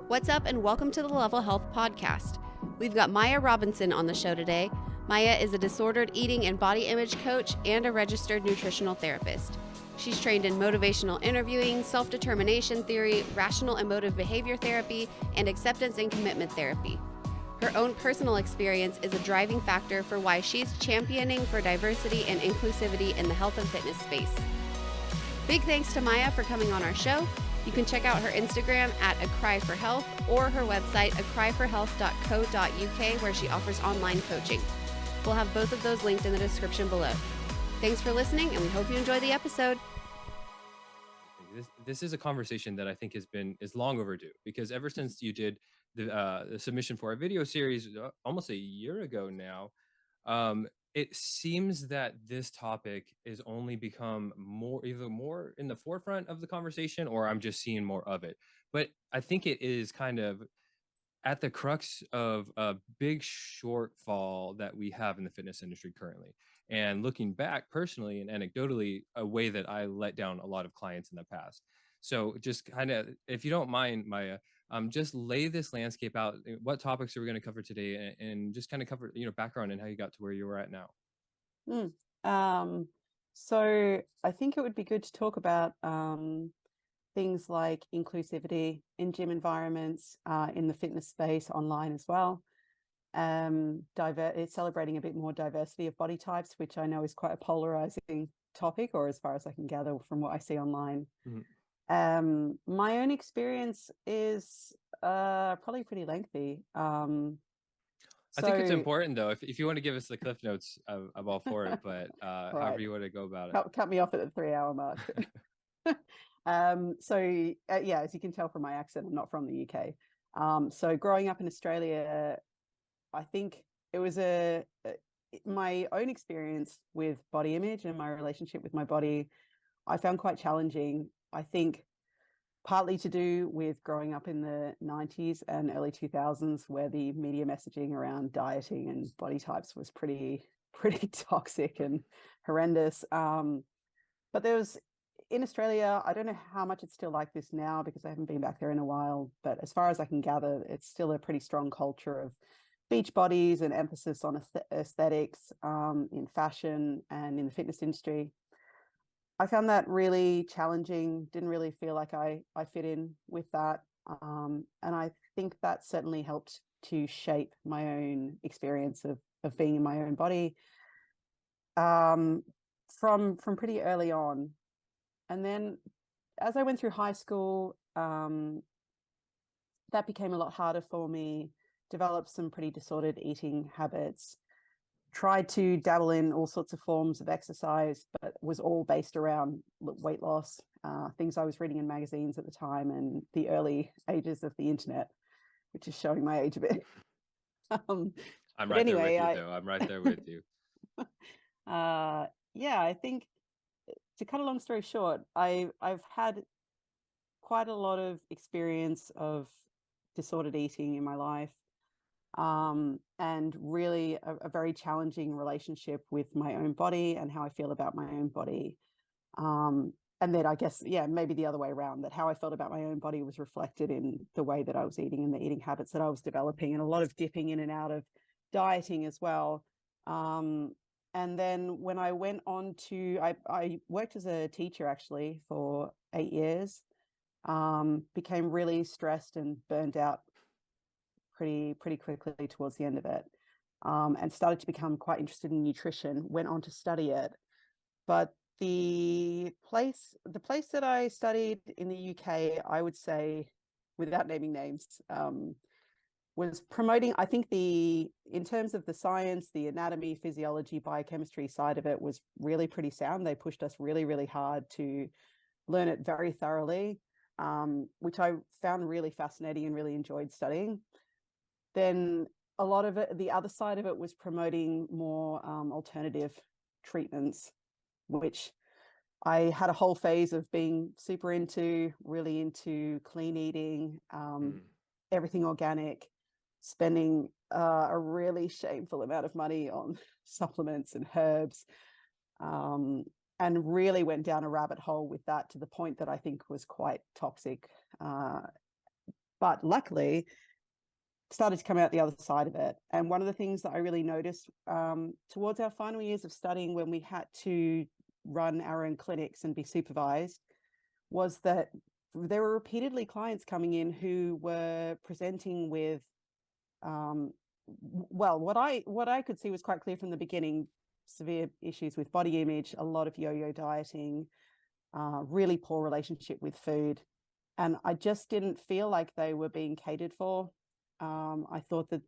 What's up, and welcome to the Level Health Podcast. We've got Maya Robinson on the show today. Maya is a disordered eating and body image coach and a registered nutritional therapist. She's trained in motivational interviewing, self-determination theory, rational emotive behavior therapy, and acceptance and commitment therapy. Her own personal experience is a driving factor for why she's championing for diversity and inclusivity in the health and fitness space. Big thanks to Maya for coming on our show. You can check out her Instagram at A Cry for Health or her website, acryforhealth.co.uk, where she offers online coaching. We'll have both of those linked in the description below. Thanks for listening, and we hope you enjoy the episode. This is a conversation that I think is long overdue, because ever since you did the submission for our video series almost a year ago now, it seems that this topic is only become either more in the forefront of the conversation, or I'm just seeing more of it. But I think it is kind of at the crux of a big shortfall that we have in the fitness industry currently. And looking back personally and anecdotally, a way that I let down a lot of clients in the past. So just kind of, if you don't mind, Maya, just lay this landscape out. What topics are we going to cover today, and just kind of cover, background and how you got to where you are at now. So I think it would be good to talk about things like inclusivity in gym environments, in the fitness space, online as well. It's celebrating a bit more diversity of body types, which I know is quite a polarizing topic, or as far as I can gather from what I see online. Mm-hmm. My own experience is probably pretty lengthy. I think it's important, though, if you want to give us the cliff notes, I'm all for it, but right. However you want to go about it. Cut me off at the 3-hour mark. Yeah, as you can tell from my accent, I'm not from the UK. So growing up in Australia, I think it was my own experience with body image and my relationship with my body, I found quite challenging. I think partly to do with growing up in the 90s and early 2000s, where the media messaging around dieting and body types was pretty toxic and horrendous. But there was, in Australia, I don't know how much it's still like this now because I haven't been back there in a while, but as far as I can gather, it's still a pretty strong culture of beach bodies and emphasis on aesthetics in fashion and in the fitness industry. I found that really challenging, didn't really feel like I fit in with that. And I think that certainly helped to shape my own experience of being in my own body from pretty early on. And then as I went through high school, that became a lot harder for me, developed some pretty disordered eating habits, tried to dabble in all sorts of forms of exercise, but was all based around weight loss, things I was reading in magazines at the time and the early ages of the internet, which is showing my age a bit. I'm right there with you, though. I'm right there with you. Yeah, I think, to cut a long story short, I've had quite a lot of experience of disordered eating in my life. And really a very challenging relationship with my own body and how I feel about my own body. And then I guess, maybe the other way around, that how I felt about my own body was reflected in the way that I was eating and the eating habits that I was developing, and a lot of dipping in and out of dieting as well. And then when I went on to, I worked as a teacher actually for 8 years, became really stressed and burned out pretty quickly towards the end of it, and started to become quite interested in nutrition, went on to study it. But the place that I studied in the UK, I would say, without naming names, was promoting, I think in terms of the science, the anatomy, physiology, biochemistry side of it was really pretty sound. They pushed us really, really hard to learn it very thoroughly, which I found really fascinating and really enjoyed studying. Then a lot of it, the other side of it, was promoting more alternative treatments, which I had a whole phase of being super really into clean eating, everything organic, spending a really shameful amount of money on supplements and herbs, and really went down a rabbit hole with that, to the point that I think was quite toxic. But luckily, started to come out the other side of it. And one of the things that I really noticed towards our final years of studying, when we had to run our own clinics and be supervised, was that there were repeatedly clients coming in who were presenting with well, what I could see was quite clear from the beginning: severe issues with body image, a lot of yo-yo dieting, really poor relationship with food. And I just didn't feel like they were being catered for. I thought that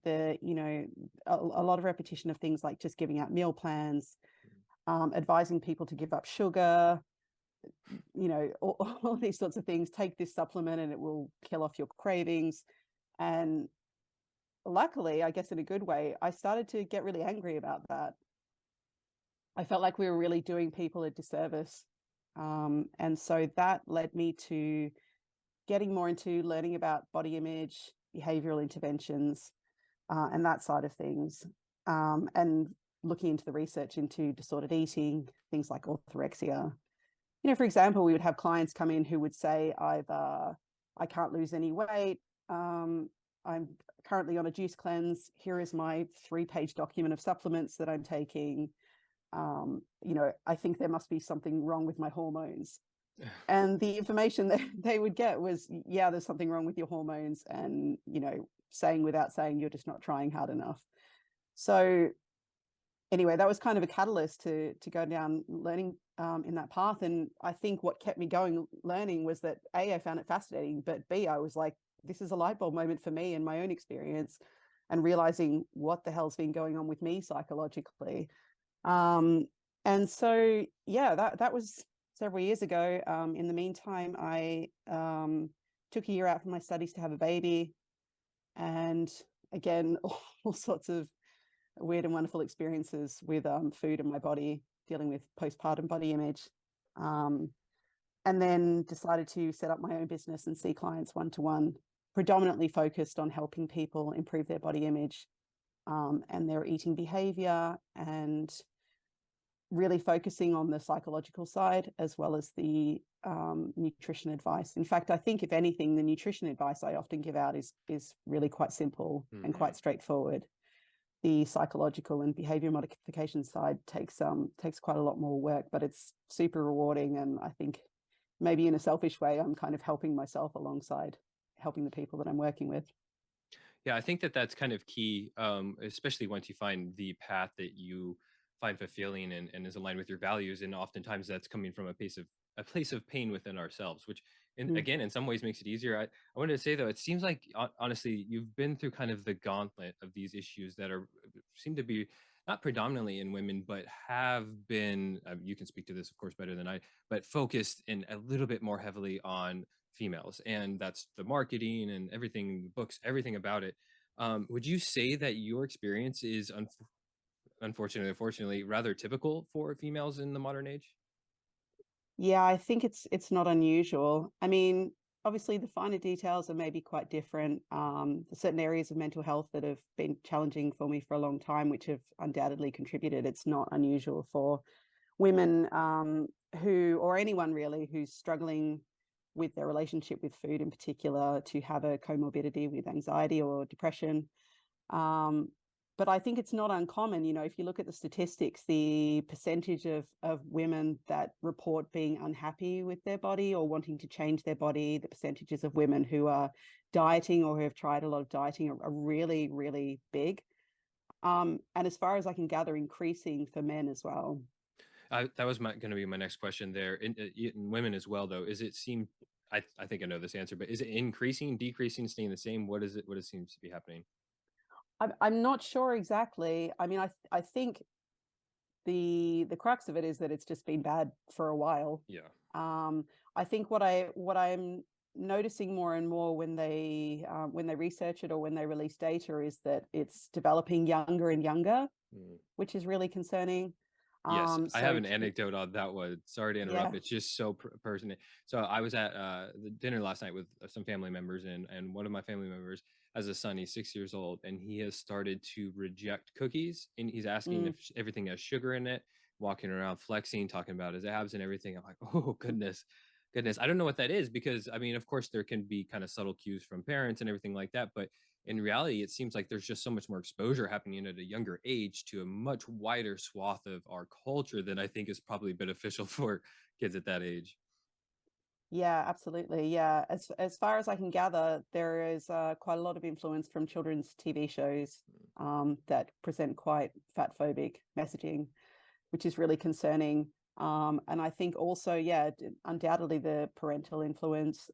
a lot of repetition of things like just giving out meal plans, advising people to give up sugar, all these sorts of things. Take this supplement and it will kill off your cravings. And luckily, I guess in a good way, I started to get really angry about that. I felt like we were really doing people a disservice. And so that led me to getting more into learning about body image, behavioral interventions, and that side of things. And looking into the research into disordered eating, things like orthorexia. For example, we would have clients come in who would say, I can't lose any weight. I'm currently on a juice cleanse. Here is my 3-page document of supplements that I'm taking. I think there must be something wrong with my hormones. And the information that they would get was, yeah, there's something wrong with your hormones. And, saying without saying, you're just not trying hard enough. So anyway, that was kind of a catalyst to go down learning in that path. And I think what kept me going learning was that A, I found it fascinating, but B, I was like, this is a light bulb moment for me in my own experience, and realizing what the hell's been going on with me psychologically. And so, yeah, that was several years ago. In the meantime, I took a year out from my studies to have a baby. And again, all sorts of weird and wonderful experiences with food and my body, dealing with postpartum body image. And then decided to set up my own business and see clients one-to-one, predominantly focused on helping people improve their body image and their eating behavior, and really focusing on the psychological side as well as the nutrition advice. In fact, I think if anything, the nutrition advice I often give out is really quite simple and quite straightforward. The psychological and behavior modification side takes quite a lot more work, but it's super rewarding. And I think maybe in a selfish way, I'm kind of helping myself alongside helping the people that I'm working with. Yeah, I think that that's kind of key, especially once you find the path that you find fulfilling and is aligned with your values. And oftentimes that's coming from a place of pain within ourselves, which again, in some ways makes it easier. I wanted to say though, it seems like honestly, you've been through kind of the gauntlet of these issues that seem to be not predominantly in women, but have been, you can speak to this of course better than I, but focused in a little bit more heavily on females, and that's the marketing and everything, books, everything about it. Would you say that your experience is unfortunately rather typical for females in the modern age? Yeah, I think it's not unusual. I mean, obviously the finer details are maybe quite different. There's certain areas of mental health that have been challenging for me for a long time, which have undoubtedly contributed. It's not unusual for women who, or anyone really, who's struggling with their relationship with food in particular, to have a comorbidity with anxiety or depression. But I think it's not uncommon. If you look at the statistics, the percentage of women that report being unhappy with their body or wanting to change their body, the percentages of women who are dieting or who have tried a lot of dieting are really, really big. And as far as I can gather, increasing for men as well. That was going to be my next question there. In women as well, though, is it seem? I think I know this answer, but is it increasing, decreasing, staying the same? What is it? What it seems to be happening? I'm not sure exactly. I mean, I think the crux of it is that it's just been bad for a while. Yeah. I think what I'm noticing more and more when they research it or when they release data is that it's developing younger and younger, which is really concerning. Yes, I have So an anecdote on that one. Sorry to interrupt. yeah. It's just so pertinent. So I was at the dinner last night with some family members, and one of my family members has a son. He's 6 years old, and he has started to reject cookies, and he's asking if everything has sugar in it. Walking around flexing, talking about his abs and everything. I'm like, oh goodness. goodness, I don't know what that is, because I mean, of course, there can be kind of subtle cues from parents and everything like that, but in reality, it seems like there's just so much more exposure happening at a younger age to a much wider swath of our culture that I think is probably beneficial for kids at that age. Yeah, absolutely. Yeah, as far as I can gather, there is quite a lot of influence from children's TV shows that present quite fat phobic messaging, which is really concerning. And I think also, yeah, undoubtedly the parental influence,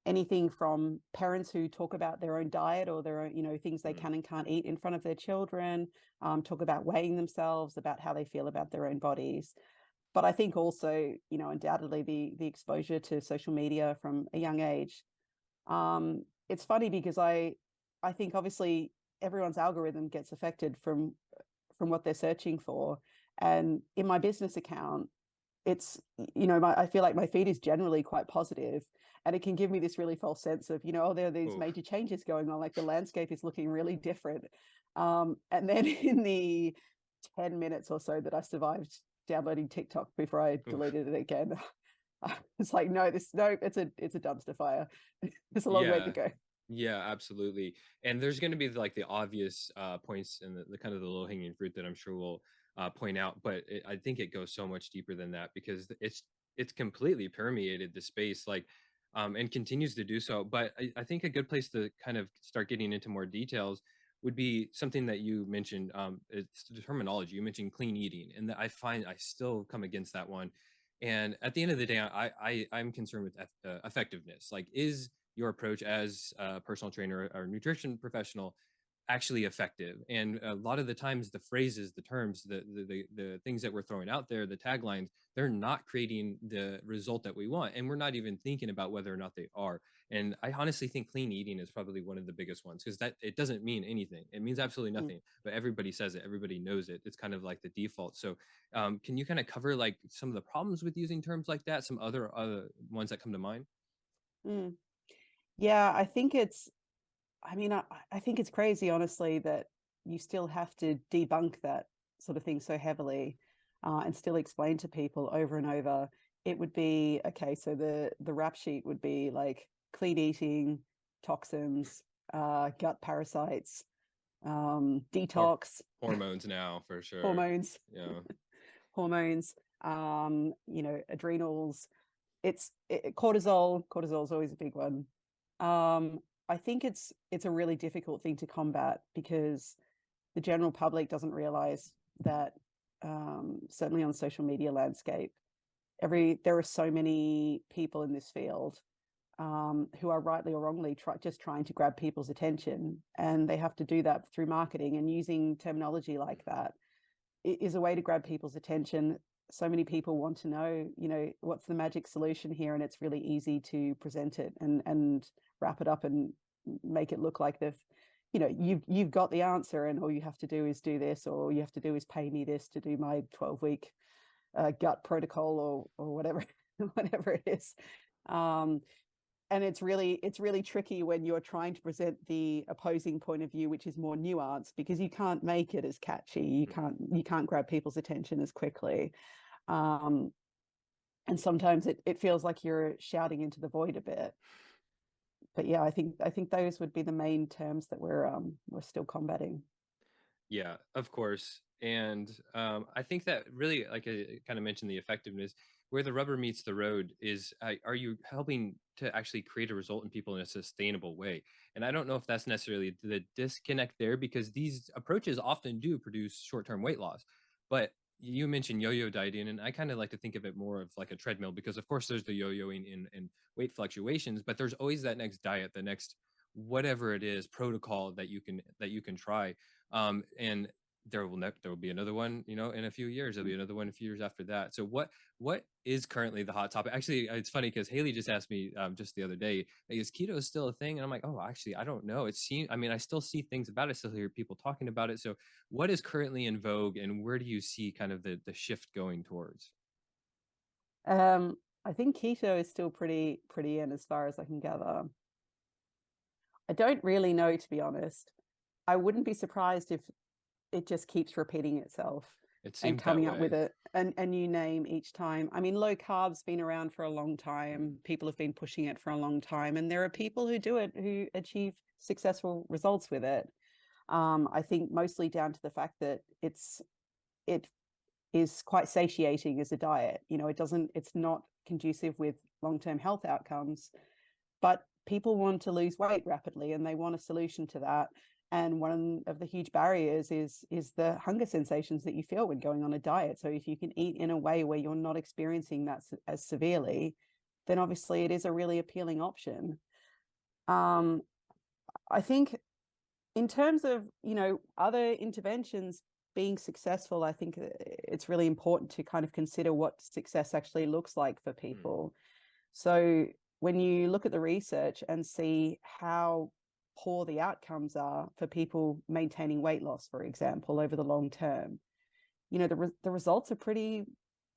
anything from parents who talk about their own diet or their own, things they Mm. can and can't eat in front of their children, talk about weighing themselves, about how they feel about their own bodies. But I think also, undoubtedly the exposure to social media from a young age. It's funny because I think obviously everyone's algorithm gets affected from what they're searching for. And in my business account, it's, I feel like my feed is generally quite positive, and it can give me this really false sense of, oh, there are these Oof. major changes going on, like the landscape is looking really different. And then in the 10 minutes or so that I survived downloading TikTok before I Oof. deleted it again, it's like, no, it's a dumpster fire. There's a long way to Yeah. go. Yeah, absolutely. And there's going to be like the obvious points and the kind of the low hanging fruit that I'm sure we'll point out, but I think it goes so much deeper than that, because it's completely permeated the space, like, and continues to do so. But I think a good place to kind of start getting into more details would be something that you mentioned. It's the terminology you mentioned, clean eating, and that I find I still come against that one. And at the end of the day, I'm concerned with effectiveness. Like, is your approach as a personal trainer or nutrition professional actually effective? And a lot of the times, the phrases, the terms, the things that we're throwing out there, the taglines, they're not creating the result that we want, and we're not even thinking about whether or not they are. And I honestly think clean eating is probably one of the biggest ones, because that it doesn't mean anything. It means absolutely Mm. nothing, but everybody says it, everybody knows it. It's kind of like the default. So can you kind of cover like some of the problems with using terms like that, some other ones that come to mind? Mm. Yeah, I think it's crazy, honestly, that you still have to debunk that sort of thing so heavily, and still explain to people over and over. It would be, okay, so the rap sheet would be like clean eating, toxins, gut parasites, Hor- detox, Hormones now for sure. hormones, Yeah. hormones, adrenals. Cortisol is always a big one. I think it's a really difficult thing to combat because the general public doesn't realize that, certainly on the social media landscape, there are so many people in this field, who are rightly or wrongly just trying to grab people's attention, and they have to do that through marketing, and using terminology like that is a way to grab people's attention. So many people want to know, what's the magic solution here, and it's really easy to present it and wrap it up and make it look like you've got the answer, and all you have to do is do this, or all you have to do is pay me this to do my 12-week gut protocol, or whatever whatever it is. And it's really tricky when you're trying to present the opposing point of view, which is more nuanced, because you can't make it as catchy, you can't grab people's attention as quickly, and sometimes it feels like you're shouting into the void a bit. But yeah, I think those would be the main terms that we're still combating. Yeah, of course. And I think that really, like I kind of mentioned, the effectiveness, where the rubber meets the road is, are you helping to actually create a result in people in a sustainable way? And I don't know if that's necessarily the disconnect there, because these approaches often do produce short term weight loss. But you mentioned yo yo dieting, and I kind of like to think of it more of like a treadmill, because, of course, there's the yo yoing in weight fluctuations, but there's always that next diet, the next whatever it is protocol that you can try. And there will be another one, in a few years. There'll be another one a few years after that. So what is currently the hot topic? Actually, it's funny because Haley just asked me just the other day, like, is keto still a thing? And I'm like, oh, actually, I don't know. I mean, I still see things about it, still hear people talking about it. So what is currently in vogue, and where do you see kind of the shift going towards? I think keto is still pretty in, as far as I can gather. I don't really know, to be honest. I wouldn't be surprised if it just keeps repeating itself. It and seems that coming up with way. a new name each time. I mean, low carb's been around for a long time. People have been pushing it for a long time, and there are people who do it who achieve successful results with it. I think mostly down to the fact that it is quite satiating as a diet. You know, it's not conducive with long-term health outcomes, but people want to lose weight rapidly and they want a solution to that. And one of the huge barriers is the hunger sensations that you feel when going on a diet. So if you can eat in a way where you're not experiencing that as severely, then obviously it is a really appealing option. I think in terms of, you know, other interventions being successful, I think it's really important to kind of consider what success actually looks like for people. So when you look at the research and see how poor the outcomes are for people maintaining weight loss, for example, over the long term, you know, the results are pretty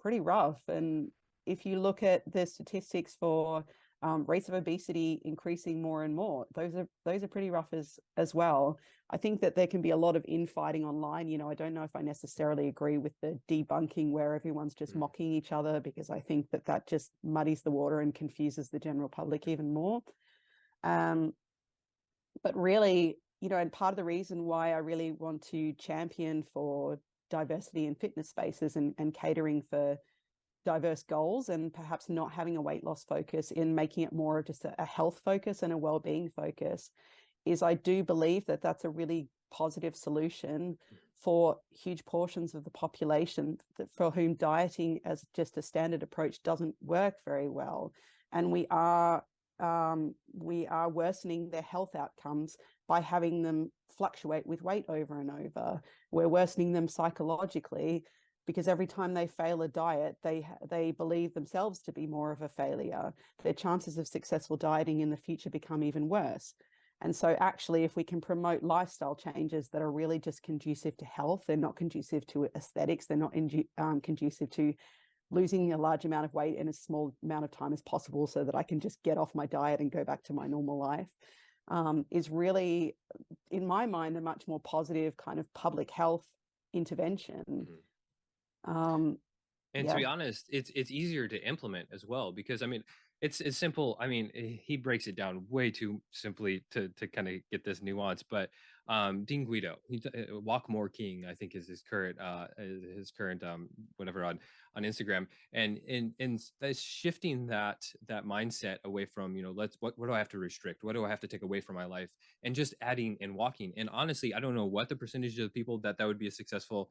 rough. And if you look at the statistics for rates of obesity increasing more and more, those are pretty rough as well. I think that there can be a lot of infighting online. You know, I don't know if I necessarily agree with the debunking where everyone's just mocking each other, because I think that just muddies the water and confuses the general public even more. But really, you know, and part of the reason why I really want to champion for diversity in fitness spaces and catering for diverse goals, and perhaps not having a weight loss focus, in making it more of just a health focus and a well-being focus, is I do believe that that's a really positive solution for huge portions of the population for whom dieting as just a standard approach doesn't work very well. And we are worsening their health outcomes by having them fluctuate with weight over and over. We're worsening them psychologically, because every time they fail a diet, they believe themselves to be more of a failure. Their chances of successful dieting in the future become even worse. And so actually, if we can promote lifestyle changes that are really just conducive to health, they're not conducive to aesthetics, they're not conducive to losing a large amount of weight in a small amount of time as possible so that I can just get off my diet and go back to my normal life, is really, in my mind, a much more positive kind of public health intervention. And to be honest, it's easier to implement as well, because I mean, it's simple. I mean, he breaks it down way too simply to kind of get this nuance. But Dean Guido, Walk More King, I think is his current whatever on Instagram, and that's shifting that mindset away from, you know, what do I have to restrict, what do I have to take away from my life, and just adding and walking. And honestly, I don't know what the percentage of people that would be a successful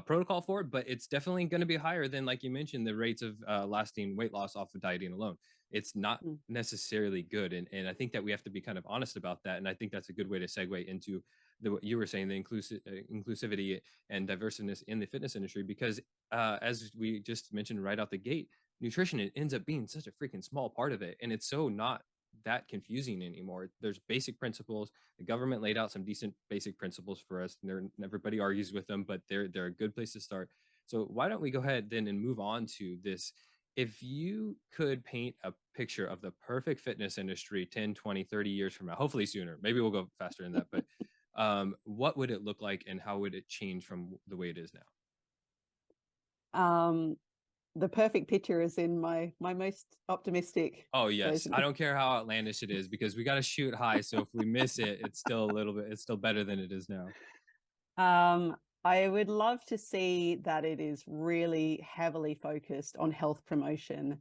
protocol for it, but it's definitely going to be higher than, like you mentioned, the rates of lasting weight loss off of dieting alone. It's not necessarily good, and I think that we have to be kind of honest about that. And I think that's a good way to segue into what you were saying, the inclusivity and diverseness in the fitness industry, because as we just mentioned right out the gate, nutrition, it ends up being such a freaking small part of it, and it's so not that confusing anymore. There's basic principles. The government laid out some decent basic principles for us, and everybody argues with them, but they're a good place to start. So why don't we go ahead then and move on to this? If you could paint a picture of the perfect fitness industry 10, 20, 30 years from now, hopefully sooner, maybe we'll go faster than that, but what would it look like, and how would it change from the way it is now? The perfect picture is in my most optimistic Oh yes, version. I don't care how outlandish it is, because we got to shoot high. So if we miss it, it's still it's still better than it is now. I would love to see that it is really heavily focused on health promotion.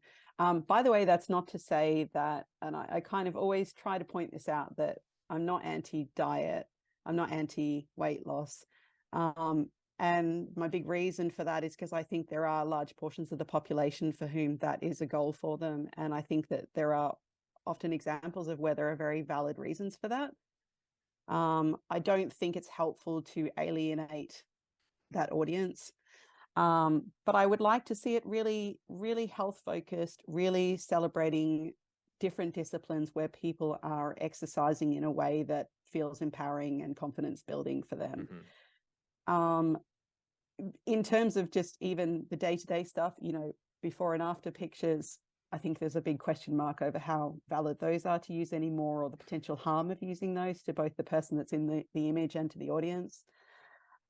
By the way, that's not to say that, and I kind of always try to point this out, that I'm not anti-diet, I'm not anti-weight loss. And my big reason for that is because I think there are large portions of the population for whom that is a goal for them. And I think that there are often examples of where there are very valid reasons for that. I don't think it's helpful to alienate that audience. But I would like to see it really, really health focused, really celebrating different disciplines where people are exercising in a way that feels empowering and confidence building for them. In terms of just even the day-to-day stuff, you know, before and after pictures, I think there's a big question mark over how valid those are to use anymore, or the potential harm of using those to both the person that's in the image and to the audience.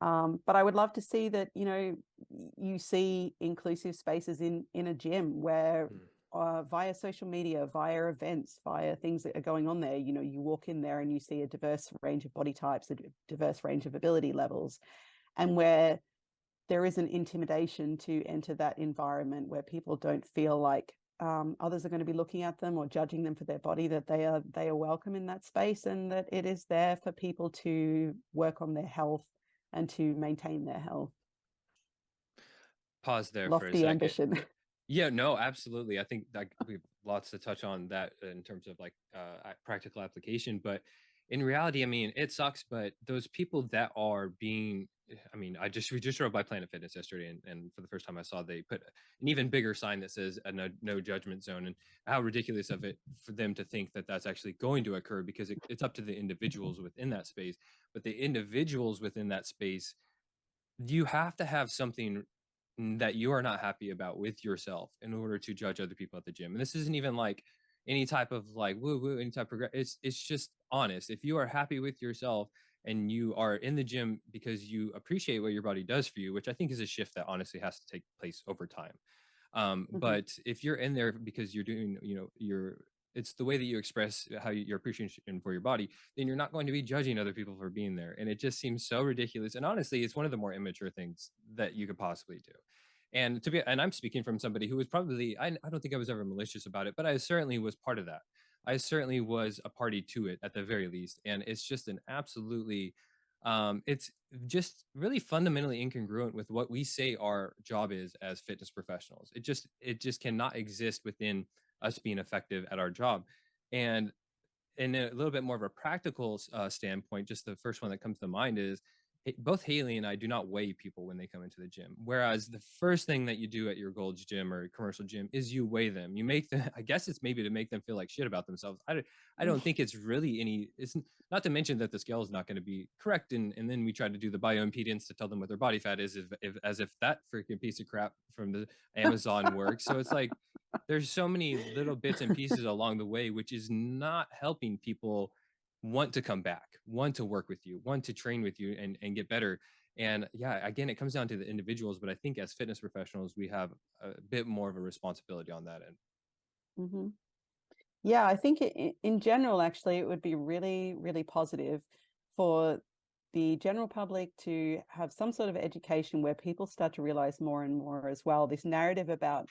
But I would love to see that, you see inclusive spaces in a gym where via social media, via events, via things that are going on there, you walk in there and you see a diverse range of body types, a diverse range of ability levels, and where there is an intimidation to enter that environment, where people don't feel like others are going to be looking at them or judging them for their body, that they are welcome in that space, and that it is there for people to work on their health and to maintain their health. Pause there for a Lofty second. ambition. Yeah, no, absolutely. I think that we have lots to touch on that in terms of like practical application. But in reality, I mean, it sucks. But those people that are being, I mean, we just drove by Planet Fitness yesterday, and for the first time I saw they put an even bigger sign that says a no judgment zone, and how ridiculous of it for them to think that that's actually going to occur, because it's up to the individuals within that space. But the individuals within that space, you have to have something that you are not happy about with yourself in order to judge other people at the gym. And this isn't even like any type of like woo woo, any type of it's just honest. If you are happy with yourself and you are in the gym because you appreciate what your body does for you, which I think is a shift that honestly has to take place over time. Mm-hmm. But if you're in there because you're doing, it's the way that you express how your appreciation for your body, then you're not going to be judging other people for being there. And it just seems so ridiculous. And honestly, it's one of the more immature things that you could possibly do. And I'm speaking from somebody who was probably, I don't think I was ever malicious about it, but I certainly was part of that. I certainly was a party to it at the very least. And it's just an absolutely, it's just really fundamentally incongruent with what we say our job is as fitness professionals. It just cannot exist within us being effective at our job. And in a little bit more of a practical standpoint, just the first one that comes to mind is both Haley and I do not weigh people when they come into the gym. Whereas the first thing that you do at your Gold's gym or commercial gym is you weigh them. You make them, I guess it's maybe to make them feel like shit about themselves. I don't think it's really it's not to mention that the scale is not going to be correct. And then we try to do the bioimpedance to tell them what their body fat is, as if that freaking piece of crap from the Amazon works. So it's like, there's so many little bits and pieces along the way, which is not helping people want to come back, want to work with you, want to train with you and get better. And yeah, again, it comes down to the individuals, but I think as fitness professionals, we have a bit more of a responsibility on that end. Mm-hmm. Yeah, I think in general, actually, it would be really, really positive for the general public to have some sort of education where people start to realize more and more as well, this narrative about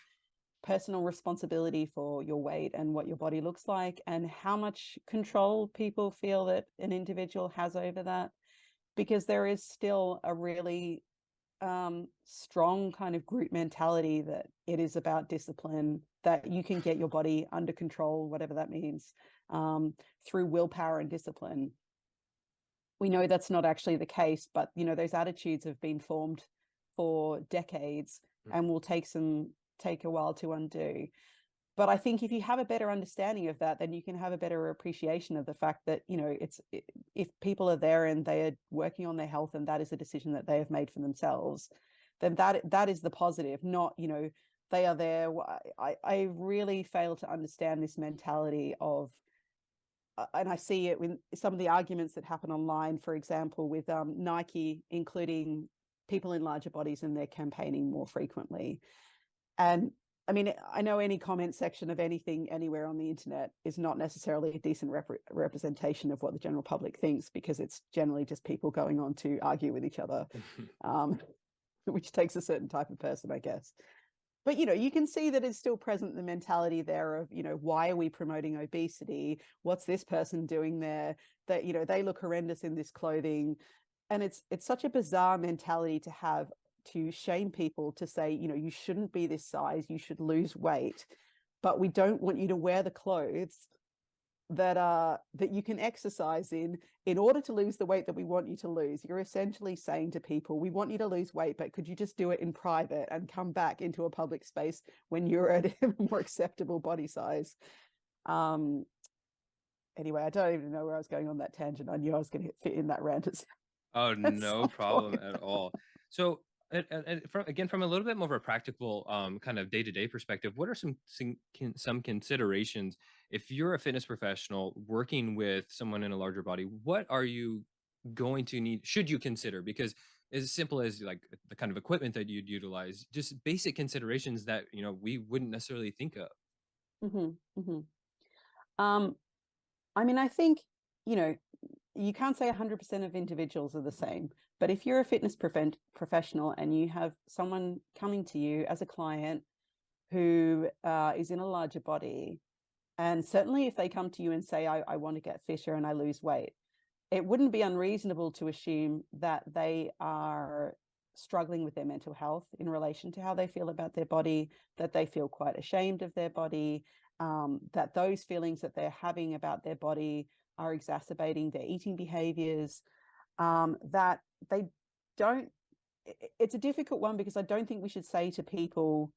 personal responsibility for your weight and what your body looks like, and how much control people feel that an individual has over that. Because there is still a really strong kind of group mentality that it is about discipline, that you can get your body under control, whatever that means, through willpower and discipline. We know that's not actually the case, but those attitudes have been formed for decades and will take a while to undo. But I think if you have a better understanding of that, then you can have a better appreciation of the fact that, if people are there and they are working on their health and that is a decision that they have made for themselves, then that is the positive, not, they are there. I really fail to understand this mentality of, and I see it with some of the arguments that happen online, for example, with Nike including people in larger bodies in their campaigning more frequently. And I mean, I know any comment section of anything anywhere on the internet is not necessarily a decent representation of what the general public thinks, because it's generally just people going on to argue with each other, which takes a certain type of person, I guess. But, you can see that it's still present, the mentality there of, why are we promoting obesity? What's this person doing there? That, they look horrendous in this clothing. And it's such a bizarre mentality to have, to shame people, to say, you shouldn't be this size, you should lose weight, but we don't want you to wear the clothes that you can exercise in order to lose the weight that we want you to lose. You're essentially saying to people, we want you to lose weight, but could you just do it in private and come back into a public space when you're at a more acceptable body size? Anyway, I don't even know where I was going on that tangent. I knew I was going to fit in that rant Oh, at no some problem point. at all. So, from a little bit more of a practical, kind of day-to-day perspective, what are some considerations if you're a fitness professional working with someone in a larger body? What are you going to need? Should you consider? Because as simple as like the kind of equipment that you'd utilize, just basic considerations that, we wouldn't necessarily think of. Hmm. Hmm. Um, I mean, I think, you know, you can't say 100% of individuals are the same, but if you're a fitness professional and you have someone coming to you as a client who is in a larger body, and certainly if they come to you and say, I want to get fitter and I lose weight, it wouldn't be unreasonable to assume that they are struggling with their mental health in relation to how they feel about their body, that they feel quite ashamed of their body, that those feelings that they're having about their body are exacerbating their eating behaviors, that they don't. It's a difficult one because I don't think we should say to people,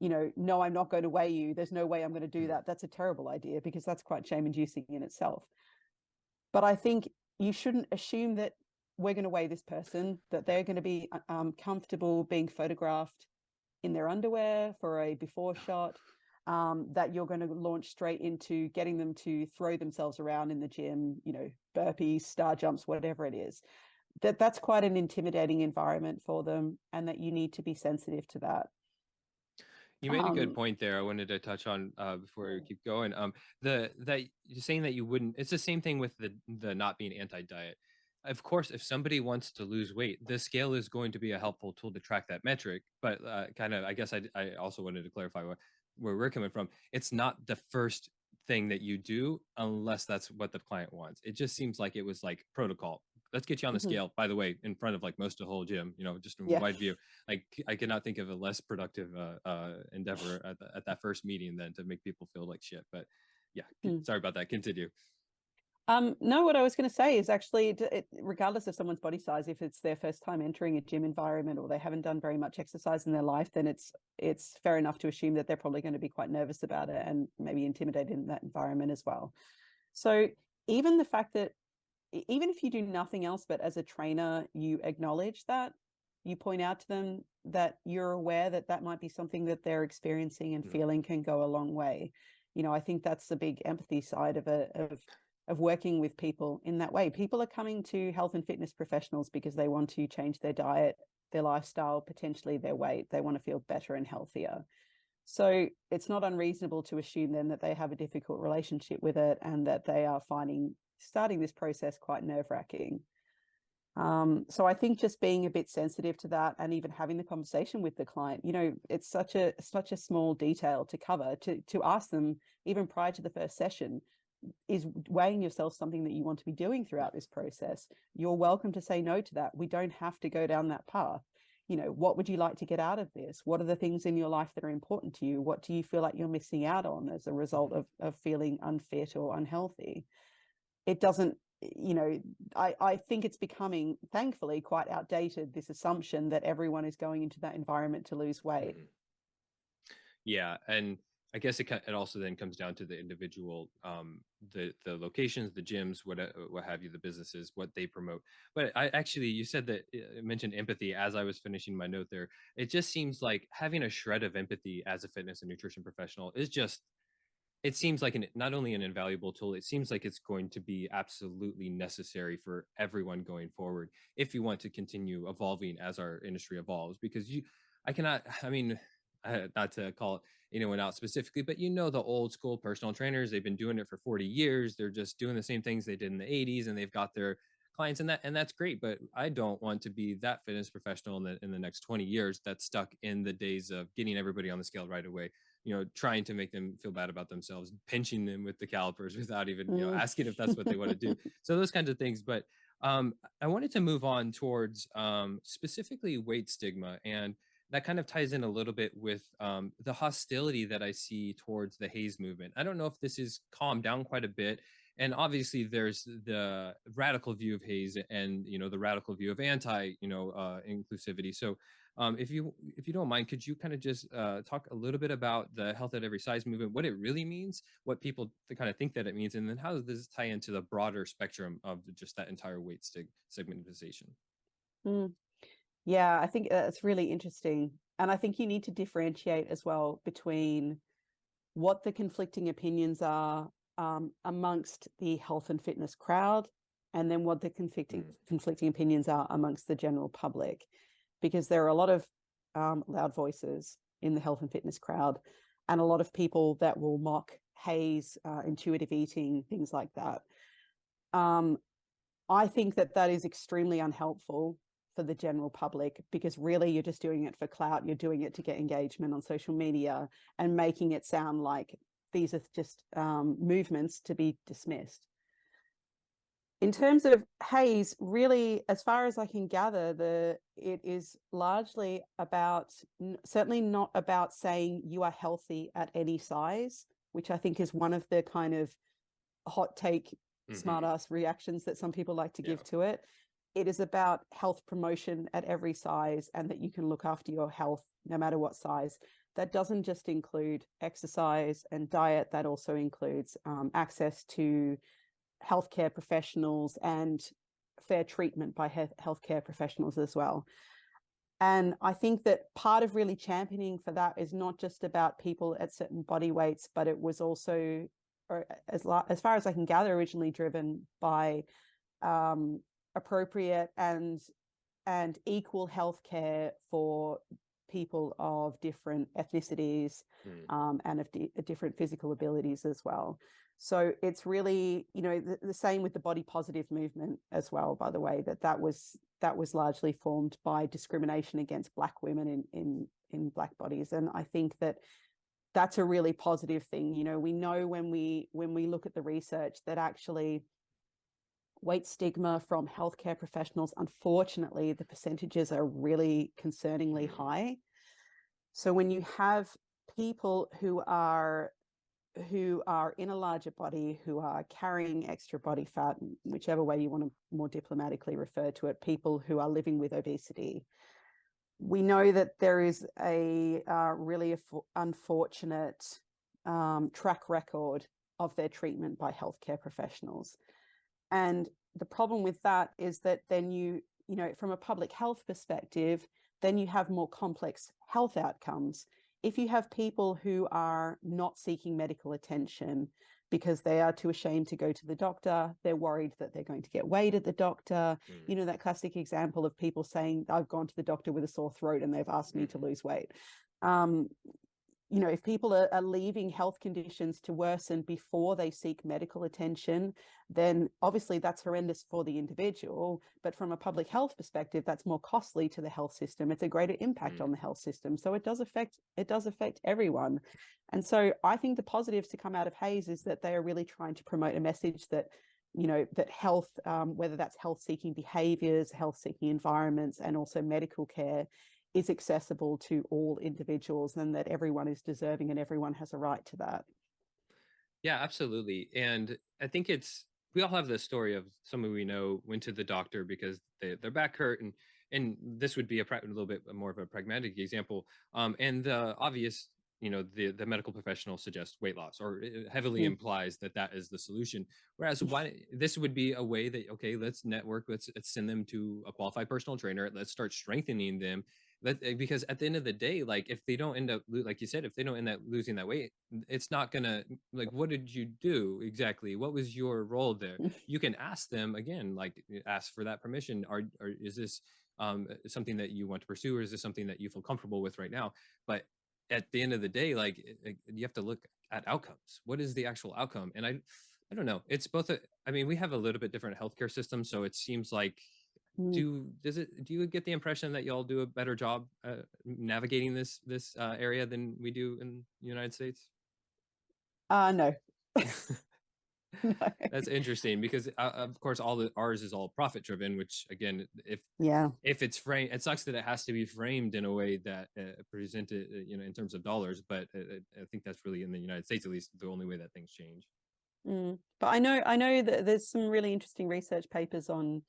no, I'm not going to weigh you. There's no way I'm going to do that. That's a terrible idea because that's quite shame inducing in itself. But I think you shouldn't assume that we're going to weigh this person, that they're going to be comfortable being photographed in their underwear for a before shot, that you're going to launch straight into getting them to throw themselves around in the gym, burpees, star jumps, whatever it is. That's quite an intimidating environment for them, and that you need to be sensitive to that. You made a good point there. I wanted to touch on before we keep going. The that you're saying that you wouldn't. It's the same thing with the not being anti-diet. Of course, if somebody wants to lose weight, the scale is going to be a helpful tool to track that metric. But kind of, I guess I also wanted to clarify where we're coming from. It's not the first thing that you do unless that's what the client wants. It just seems like it was like protocol. Let's get you on the Mm-hmm. scale, by the way, in front of like most of the whole gym, just in Yeah. wide view. Like I cannot think of a less productive endeavor at that first meeting than to make people feel like shit. But yeah, sorry about that. Continue. No, what I was going to say is actually, regardless of someone's body size, if it's their first time entering a gym environment or they haven't done very much exercise in their life, then it's fair enough to assume that they're probably going to be quite nervous about it and maybe intimidated in that environment as well. So even the fact that even if you do nothing else, but as a trainer, you acknowledge that, you point out to them that you're aware that that might be something that they're experiencing and feeling, can go a long way. I think that's the big empathy side of working with people in that way. People are coming to health and fitness professionals because they want to change their diet, their lifestyle, potentially their weight. They want to feel better and healthier. So it's not unreasonable to assume then that they have a difficult relationship with it and that they are finding starting this process quite nerve-wracking. So I think just being a bit sensitive to that and even having the conversation with the client, it's such a small detail to cover, to ask them even prior to the first session, is weighing yourself something that you want to be doing throughout this process? You're welcome to say no to that. We don't have to go down that path. What would you like to get out of this? What are the things in your life that are important to you? What do you feel like you're missing out on as a result of feeling unfit or unhealthy? It doesn't, I think it's becoming, thankfully, quite outdated, this assumption that everyone is going into that environment to lose weight. Yeah, and I guess it also then comes down to the individual, the locations, the gyms, what have you, the businesses, what they promote. But I actually, you said that mentioned empathy as I was finishing my note there. It just seems like having a shred of empathy as a fitness and nutrition professional is just, it seems like not only an invaluable tool, it seems like it's going to be absolutely necessary for everyone going forward if you want to continue evolving as our industry evolves. Because I cannot, I mean, not to call anyone out specifically, but the old school personal trainers, they've been doing it for 40 years. They're just doing the same things they did in the 80s, and they've got their clients, and that's great. But I don't want to be that fitness professional in the next 20 years that's stuck in the days of getting everybody on the scale right away, trying to make them feel bad about themselves, pinching them with the calipers without even, asking if that's what they want to do. So those kinds of things. But I wanted to move on towards specifically weight stigma, and that kind of ties in a little bit with the hostility that I see towards the Haze movement. I don't know if this is calmed down quite a bit. And obviously there's the radical view of Haze and, the radical view of inclusivity. So if you don't mind, could you kind of just talk a little bit about the health at every size movement, what it really means, what people kind of think that it means, and then how does this tie into the broader spectrum of just that entire weight segmentation? Yeah, I think that's really interesting. And I think you need to differentiate as well between what the conflicting opinions are amongst the health and fitness crowd and then what the conflicting opinions are amongst the general public, because there are a lot of loud voices in the health and fitness crowd, and a lot of people that will mock HAES, intuitive eating, things like that. I think that that is extremely unhelpful for the general public, because really you're just doing it for clout. You're doing it to get engagement on social media and making it sound like these are just movements to be dismissed. In terms of HAES, really, as far as I can gather, it is largely about, certainly not about saying you are healthy at any size, which I think is one of the kind of hot take, smart ass reactions that some people like to give to it. It is about health promotion at every size, and that you can look after your health no matter what size. That doesn't just include exercise and diet, that also includes access to healthcare professionals and fair treatment by healthcare professionals as well. And I think that part of really championing for that is not just about people at certain body weights, but it was also, or as far as I can gather, originally driven by appropriate and equal healthcare for people of different ethnicities and of different physical abilities as well. So it's really, you know, the same with the body positive movement as well, by the way, that was largely formed by discrimination against Black women in Black bodies. And I think that that's a really positive thing. You know, we know when we look at the research that actually weight stigma from healthcare professionals, unfortunately, the percentages are really concerningly high. So when you have people who are in a larger body, who are carrying extra body fat, whichever way you want to more diplomatically refer to it, people who are living with obesity, we know that there is a really unfortunate track record of their treatment by healthcare professionals. And the problem with that is that then you know, from a public health perspective, then you have more complex health outcomes. If you have people who are not seeking medical attention because they are too ashamed to go to the doctor, they're worried that they're going to get weighed at the doctor. You know, that classic example of people saying, I've gone to the doctor with a sore throat and they've asked me to lose weight. You know, if people are leaving health conditions to worsen before they seek medical attention, then obviously that's horrendous for the individual. But from a public health perspective, that's more costly to the health system. It's a greater impact on the health system. So it does affect everyone. And so I think the positives to come out of HAES is that they are really trying to promote a message that, you know, that health, whether that's health-seeking behaviors, health-seeking environments, and also medical care, is accessible to all individuals, and that everyone is deserving and everyone has a right to that. Yeah, absolutely. And I think we all have the story of someone we know went to the doctor because their back hurt, and this would be a little bit more of a pragmatic example. And the obvious, you know, the medical professional suggests weight loss, or it heavily implies that that is the solution. Whereas this would be a way that, okay, let's network, let's send them to a qualified personal trainer, let's start strengthening them. Because at the end of the day, like, if they don't end up, like you said, if they don't end up losing that weight, it's not gonna, like, what did you do exactly? What was your role there? You can ask them again, like, ask for that permission. Or is this something that you want to pursue, or is this something that you feel comfortable with right now? But at the end of the day, like, you have to look at outcomes. What is the actual outcome? And I don't know. It's both. I mean, we have a little bit different healthcare system, so it seems like, do you get the impression that y'all do a better job navigating this area than we do in the United States? No. No. That's interesting, because of course ours is all profit driven, which again, if it's framed, it sucks that it has to be framed in a way that presented, you know, in terms of dollars. But I think that's really, in the United States at least, the only way that things change. But I know that there's some really interesting research papers on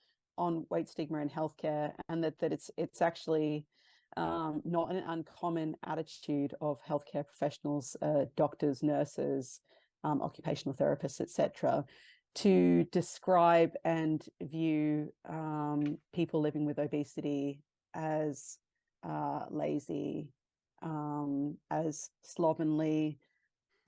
weight stigma in healthcare, and that it's actually not an uncommon attitude of healthcare professionals, doctors, nurses, occupational therapists, etc., to describe and view people living with obesity as lazy, as slovenly,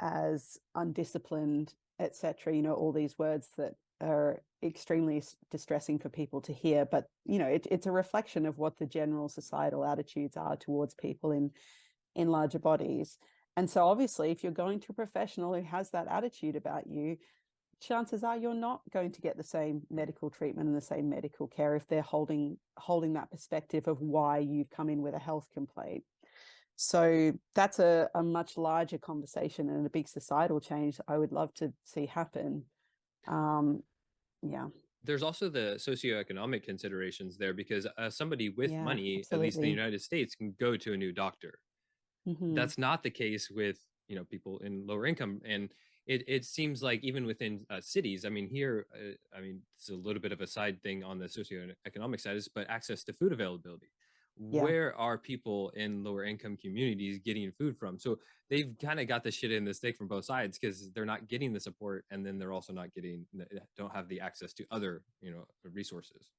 as undisciplined, etc. You know, all these words that are extremely distressing for people to hear, but it's a reflection of what the general societal attitudes are towards people in larger bodies. And so obviously, if you're going to a professional who has that attitude about you, chances are you're not going to get the same medical treatment and the same medical care if they're holding that perspective of why you've come in with a health complaint. So that's a much larger conversation and a big societal change I would love to see happen. Yeah. There's also the socioeconomic considerations there, because somebody with Yeah, money, at least in the absolutely. United States, can go to a new doctor. Mm-hmm. That's not the case with people in lower income, and it seems like even within cities. I mean, here, I mean, it's a little bit of a side thing on the socioeconomic side, is but access to food availability. Yeah. Where are people in lower income communities getting food from? So they've kind of got the shit in the stick from both sides, because they're not getting the support, and then they're also not getting, don't have the access to other resources.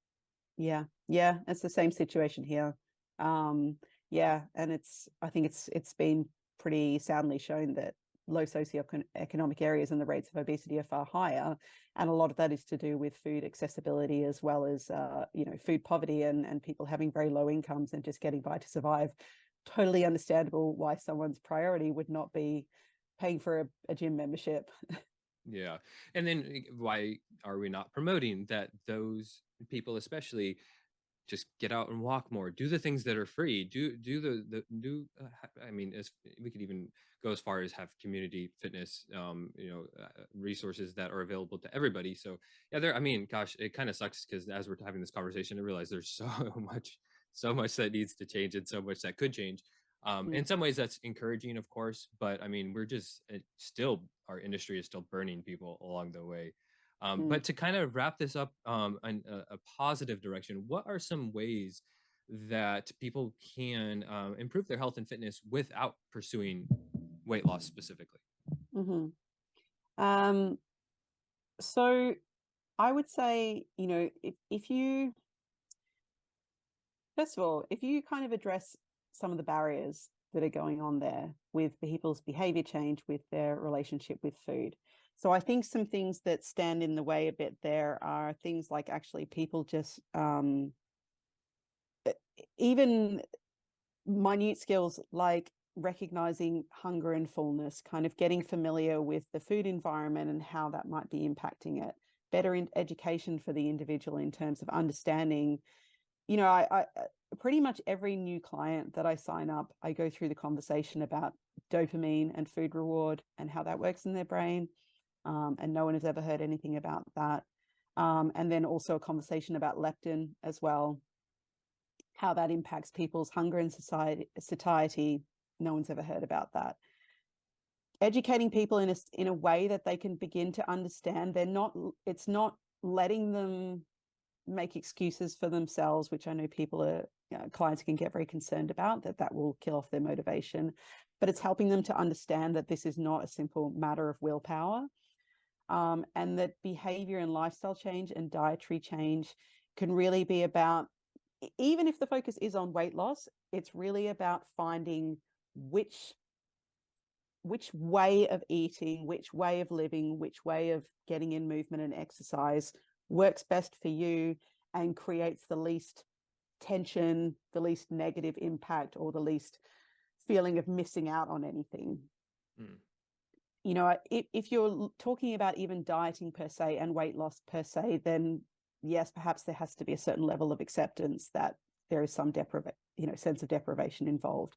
Yeah. Yeah. It's the same situation here. Yeah. And I think it's been pretty soundly shown that low socioeconomic areas and the rates of obesity are far higher. And a lot of that is to do with food accessibility, as well as, food poverty and people having very low incomes and just getting by to survive. Totally understandable why someone's priority would not be paying for a gym membership. Yeah. And then why are we not promoting that those people especially just get out and walk more, do the things that are free, do I mean, as we could even go as far as have community fitness resources that are available to everybody. So yeah, there, I mean, gosh, it kind of sucks, because as we're having this conversation, I realize there's so much that needs to change, and so much that could change. In some ways that's encouraging, of course, but I mean, we're just still, our industry is still burning people along the way. Mm. But to kind of wrap this up in a positive direction, what are some ways that people can improve their health and fitness without pursuing weight loss specifically? Mm-hmm. Um, so I would say, if you, first of all, if you kind of address some of the barriers that are going on there with people's behavior change, with their relationship with food. So I think some things that stand in the way a bit there are things like actually people just even minute skills like recognizing hunger and fullness, kind of getting familiar with the food environment and how that might be impacting it. Better education for the individual in terms of understanding. I pretty much every new client that I sign up, I go through the conversation about dopamine and food reward and how that works in their brain. And no one has ever heard anything about that. And then also a conversation about leptin as well, how that impacts people's hunger and satiety. No one's ever heard about that. Educating people in a way that they can begin to understand. It's not letting them make excuses for themselves, which I know clients can get very concerned about, that will kill off their motivation. But it's helping them to understand that this is not a simple matter of willpower, and that behavior and lifestyle change and dietary change can really be about, even if the focus is on weight loss, it's really about finding which way of eating, which way of living, which way of getting in movement and exercise works best for you and creates the least tension, the least negative impact, or the least feeling of missing out on anything. If you're talking about even dieting per se and weight loss per se, then yes, perhaps there has to be a certain level of acceptance that there is some sense of deprivation involved.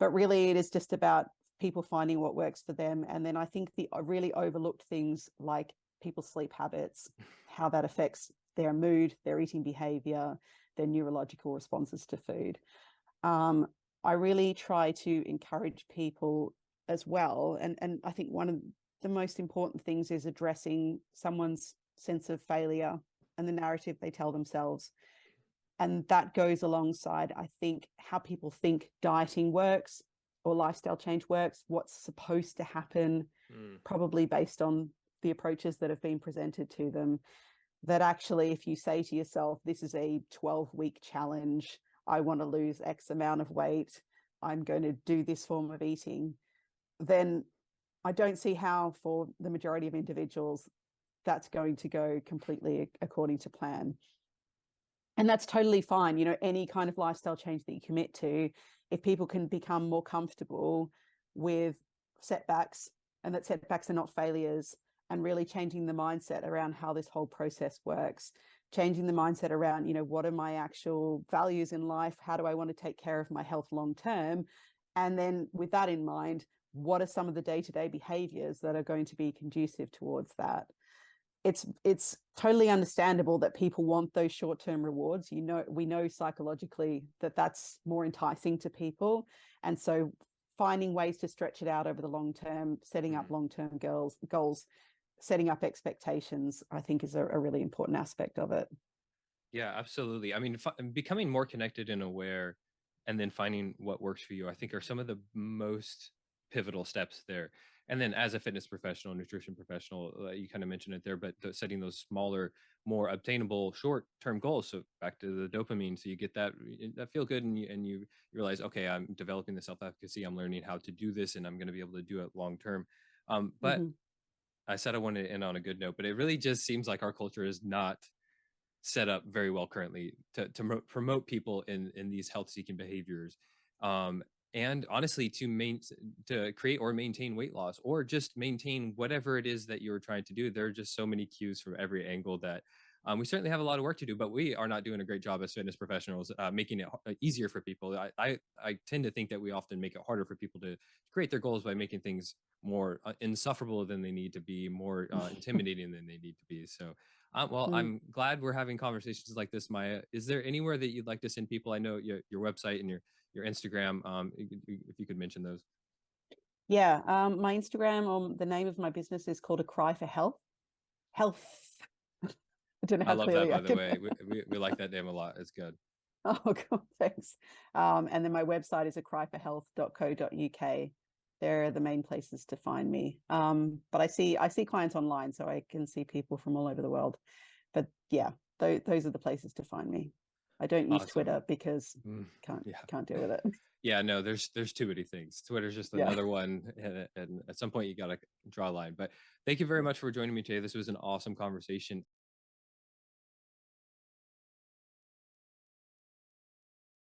But really, it is just about people finding what works for them. And then I think the really overlooked things like people's sleep habits, how that affects their mood, their eating behavior, their neurological responses to food. I really try to encourage people as well. And I think one of the most important things is addressing someone's sense of failure and the narrative they tell themselves. And that goes alongside, I think, how people think dieting works or lifestyle change works, what's supposed to happen, probably based on the approaches that have been presented to them. That actually, if you say to yourself, this is a 12-week challenge, I want to lose X amount of weight, I'm going to do this form of eating, then I don't see how, for the majority of individuals, that's going to go completely according to plan. And that's totally fine. Any kind of lifestyle change that you commit to, if people can become more comfortable with setbacks, and that setbacks are not failures, and really changing the mindset around how this whole process works, changing the mindset around, what are my actual values in life? How do I want to take care of my health long term? And then with that in mind, what are some of the day-to-day behaviors that are going to be conducive towards that? It's totally understandable that people want those short-term rewards. We know psychologically that that's more enticing to people. And so finding ways to stretch it out over the long term, setting up long-term goals, setting up expectations, I think is a really important aspect of it. Yeah, absolutely. I mean, becoming more connected and aware, and then finding what works for you, I think are some of the most pivotal steps there. And then, as a fitness professional, nutrition professional, you kind of mentioned it there, but setting those smaller, more obtainable, short-term goals. So back to the dopamine, so you get that feel good, and you realize, okay, I'm developing the self-efficacy, I'm learning how to do this, and I'm going to be able to do it long term. But Mm-hmm. I said I wanted to end on a good note, but it really just seems like our culture is not set up very well currently to promote people in these health seeking behaviors, um, and honestly to create or maintain weight loss, or just maintain whatever it is that you're trying to do. There are just so many cues from every angle that we certainly have a lot of work to do, but we are not doing a great job as fitness professionals making it easier for people. I tend to think that we often make it harder for people to create their goals by making things more insufferable than they need to be, more intimidating than they need to be. So well, Mm. I'm glad we're having conversations like this, Maya. Is there anywhere that you'd like to send people? I know your website and your Instagram. If you could mention those. Yeah, my Instagram, the name of my business is called A Cry for Health. Health. I don't know I how love that, clearly I by the can. way. We like that name a lot. It's good. Oh, cool. Thanks. And then my website is acryforhealth.co.uk. They're the main places to find me. But I see clients online, so I can see people from all over the world. But yeah, those are the places to find me. I don't use Awesome. Twitter because Yeah. can't deal with it. Yeah, no, there's too many things. Twitter's just Yeah. another one, and at some point you got to draw a line. But thank you very much for joining me today. This was an awesome conversation.